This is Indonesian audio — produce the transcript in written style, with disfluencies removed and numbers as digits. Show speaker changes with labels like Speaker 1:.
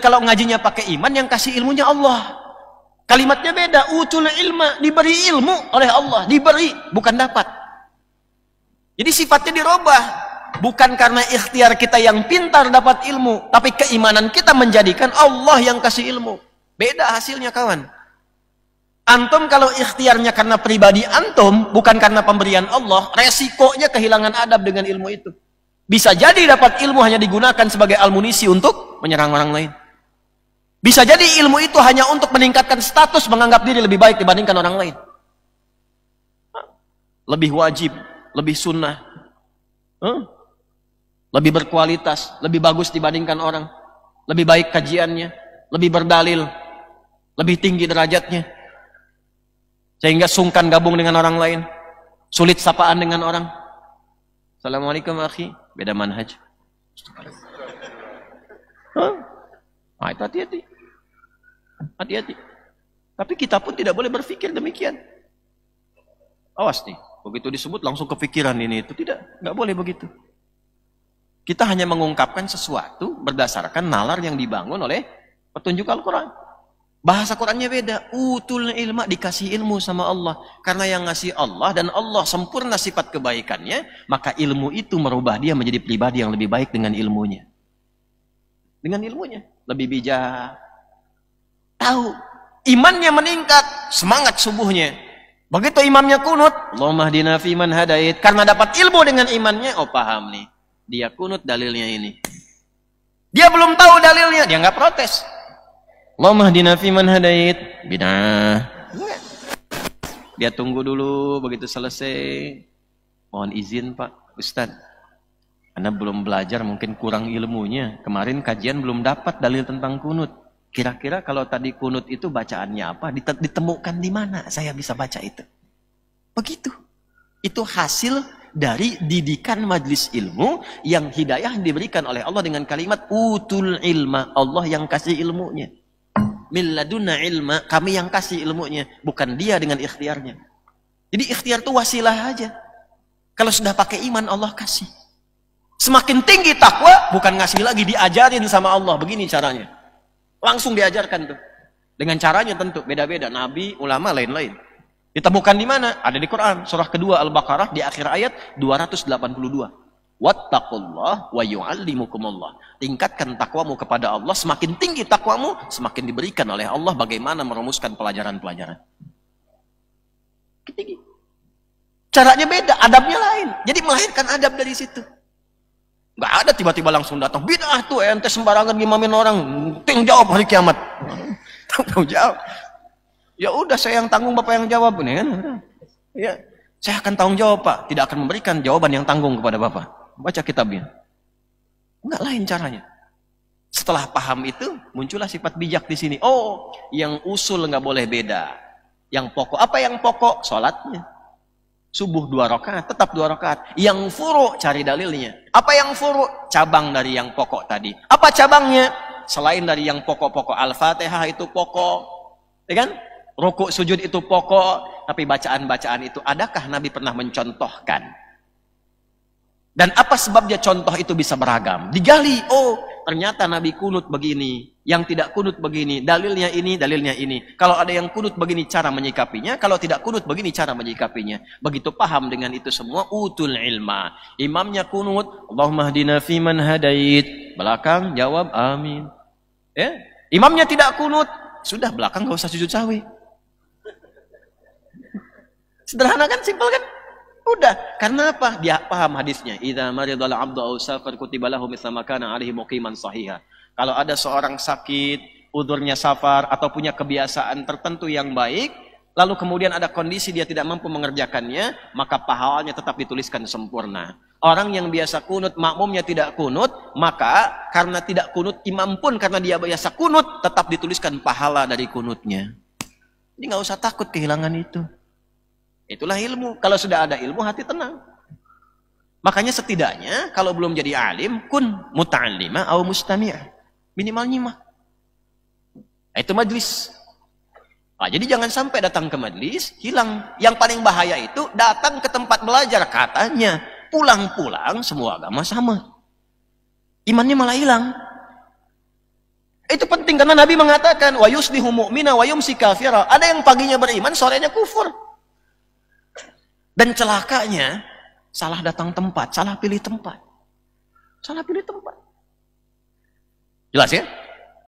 Speaker 1: kalau ngajinya pakai iman, yang kasih ilmunya Allah. Kalimatnya beda. Utul ilma, diberi ilmu oleh Allah, diberi, bukan dapat. Jadi sifatnya dirubah. Bukan karena ikhtiar kita yang pintar dapat ilmu, tapi keimanan kita menjadikan Allah yang kasih ilmu. Beda hasilnya, kawan. Antum kalau ikhtiarnya karena pribadi antum, bukan karena pemberian Allah, resikonya kehilangan adab dengan ilmu itu. Bisa jadi dapat ilmu hanya digunakan sebagai amunisi untuk menyerang orang lain. Bisa jadi ilmu itu hanya untuk meningkatkan status, menganggap diri lebih baik dibandingkan orang lain. Lebih wajib, lebih sunnah, lebih berkualitas, lebih bagus dibandingkan orang, lebih baik kajiannya, lebih berdalil, lebih tinggi derajatnya, sehingga sungkan gabung dengan orang lain, sulit sapaan dengan orang. Assalamualaikum akhi, beda manhaj. Nah, itu hati-hati. Hati-hati. Tapi kita pun tidak boleh berpikir demikian. Awas nih, begitu disebut langsung kepikiran ini itu. Tidak, nggak boleh begitu. Kita hanya mengungkapkan sesuatu berdasarkan nalar yang dibangun oleh petunjuk Al-Quran. Bahasa Qurannya beda. Utul ilma, dikasih ilmu sama Allah. Karena yang ngasih Allah dan Allah sempurna sifat kebaikannya, maka ilmu itu merubah dia menjadi pribadi yang lebih baik dengan ilmunya. Dengan ilmunya. Lebih bijak. Tahu. Imannya meningkat. Semangat subuhnya. Begitu imamnya kunut. Allahumma hdina fiman hadait. Karena dapat ilmu dengan imannya. Oh, paham nih. Dia kunut dalilnya ini. Dia belum tahu dalilnya. Dia nggak protes. Allahumma hdina fiman hadait. Bidah. Dia tunggu dulu. Begitu selesai. Mohon izin Pak Ustadz. Anda belum belajar, mungkin kurang ilmunya. Kemarin kajian belum dapat dalil tentang kunut. Kira-kira kalau tadi kunut itu bacaannya apa? Ditemukan di mana saya bisa baca itu? Begitu. Itu hasil dari didikan majlis ilmu yang hidayah diberikan oleh Allah dengan kalimat utul ilma. Allah yang kasih ilmunya. Min ladunna ilma, kami yang kasih ilmunya. Bukan dia dengan ikhtiarnya. Jadi ikhtiar itu wasilah aja. Kalau sudah pakai iman, Allah kasih. Semakin tinggi takwa, bukan ngasih lagi, diajarin sama Allah. Begini caranya. Langsung diajarkan tuh. Dengan caranya tentu beda-beda. Nabi, ulama, lain-lain. Ditemukan di mana? Ada di Quran. Surah kedua Al-Baqarah di akhir ayat 282. Wattaqullah wa yu'allimukumullah. Tingkatkan takwamu kepada Allah. Semakin tinggi takwamu, semakin diberikan oleh Allah bagaimana merumuskan pelajaran-pelajaran. Tinggi. Caranya beda, adabnya lain. Jadi melahirkan adab dari situ. Nggak ada tiba-tiba langsung datang. Bid'ah tuh ente sembarangan ngimamin orang. Tanggung jawab hari kiamat. Tanggung jawab. Ya udah saya yang tanggung, Bapak yang jawab nih kan. Ya, saya akan tanggung jawab Pak. Tidak akan memberikan jawaban yang tanggung kepada Bapak. Baca kitabnya. Nggak lain caranya. Setelah paham itu muncullah sifat bijak di sini. Oh, yang usul nggak boleh beda. Yang pokok apa yang pokok? Salatnya. Subuh 2 rakaat, tetap 2 rakaat. Yang furu, cari dalilnya. Apa yang furu? Cabang dari yang pokok tadi. Apa cabangnya? Selain dari yang pokok-pokok. Al-Fatihah itu pokok. Ya kan? Rukuk sujud itu pokok. Tapi bacaan-bacaan itu, adakah Nabi pernah mencontohkan? Dan apa sebabnya contoh itu bisa beragam? Digali, oh ternyata Nabi kunut begini. Yang tidak kunut begini. Dalilnya ini, dalilnya ini. Kalau ada yang kunut begini cara menyikapinya. Kalau tidak kunut begini cara menyikapinya. Begitu paham dengan itu semua, utul ilma. Imamnya kunut, Allahumma hdina fiman hadait. Belakang jawab amin. Ya? Imamnya tidak kunut. Sudah belakang gak usah sujud sawi. Sederhana kan, simpel kan? Udah, karena apa? Dia paham hadisnya. Idza maridal 'abdu aw safar kutiba lahu mithla ma kana 'alaihi muqiman sahiha. Kalau ada seorang sakit, udurnya safar atau punya kebiasaan tertentu yang baik, lalu kemudian ada kondisi dia tidak mampu mengerjakannya, maka pahalanya tetap dituliskan sempurna. Orang yang biasa kunut, makmumnya tidak kunut, maka karena tidak kunut, imam pun karena dia biasa kunut, tetap dituliskan pahala dari kunutnya. Jadi nggak usah takut kehilangan itu. Itulah ilmu. Kalau sudah ada ilmu, hati tenang. Makanya setidaknya kalau belum jadi alim, kun muta'allima atau mustami'. Minimal nyimak. Itu majlis. Nah, jadi jangan sampai datang ke majlis hilang. Yang paling bahaya itu datang ke tempat belajar, katanya pulang-pulang semua agama sama. Imannya malah hilang. Itu penting. penting karena Nabi mengatakan wa yusbihu mu'mina wa yumsi kafira. Ada yang paginya beriman, sorenya kufur. Dan celakanya salah datang tempat, salah pilih tempat. Salah pilih tempat. Jelas ya?